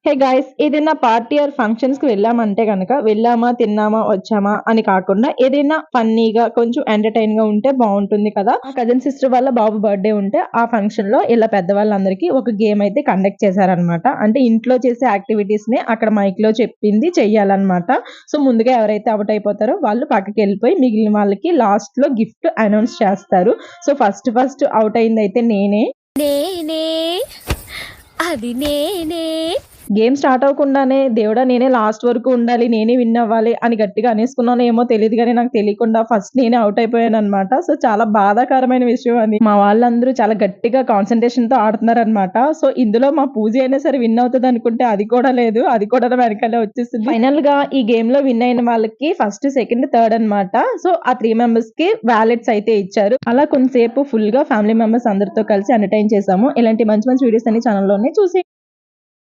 Hey guys, ఏదైనా party or functions కి వెళ్ళామంటే గనక వెళ్ళామా, తిన్నామా, వచ్చామా అని కాకుండా ఏదైనా ఫన్నీగా కొంచెం ఎంటర్టైన్ గా ఉంటే బాగుంటుంది కదా. మా కజిన్ సిస్టర్ వాళ్ళ బాబు బర్త్డే ఉంటే ఆ ఫంక్షన్ లో ఇలా పెద్దవాళ్ళందరికీ ఒక గేమ్ అయితే కండక్ట్ చేశారనమాట. అంటే ఇంట్లో చేసే యాక్టివిటీస్ నే అక్కడ మైక్ లో చెప్పింది చెయ్యాలన్నమాట. సో ముందుగా ఎవరైతే అవుట్ అయిపోతారో వాళ్ళు పక్కకి వెళ్ళిపోయి మిగిలిన వాళ్ళకి లాస్ట్ లో గిఫ్ట్ అనౌన్స్ చేస్తారు. సో ఫస్ట్ అవుట్ అయింది అయితే నేనే. అది నేనే. గేమ్ స్టార్ట్ అవ్వకుండానే దేవుడా నేనే లాస్ట్ వరకు ఉండాలి, నేనే విన్ అవ్వాలి అని గట్టిగా అనేసుకున్నానో ఏమో తెలియదు కానీ నాకు తెలియకుండా ఫస్ట్ నేనే అవుట్ అయిపోయాను అనమాట. సో చాలా బాధాకరమైన విషయం అది. మా వాళ్ళందరూ చాలా గట్టిగా కాన్సన్ట్రేషన్ తో ఆడుతున్నారనమాట. సో ఇందులో మా పూజ అయినా సరే విన్ అవుతుంది అనుకుంటే అది కూడా లేదు, అది కూడా వెనకాలే వచ్చేసింది. ఫైనల్ గా ఈ గేమ్ లో విన్ అయిన వాళ్ళకి ఫస్ట్, సెకండ్, థర్డ్ అన్నమాట. సో ఆ 3 మెంబర్స్ కి వ్యాలెట్స్ అయితే ఇచ్చారు. అలా కొంతసేపు ఫుల్ గా ఫ్యామిలీ మెంబర్స్ అందరితో కలిసి ఎంటర్టైన్ చేసాము. ఇలాంటి మంచి మంచి వీడియోస్ అన్ని ఛానల్లోనే చూసి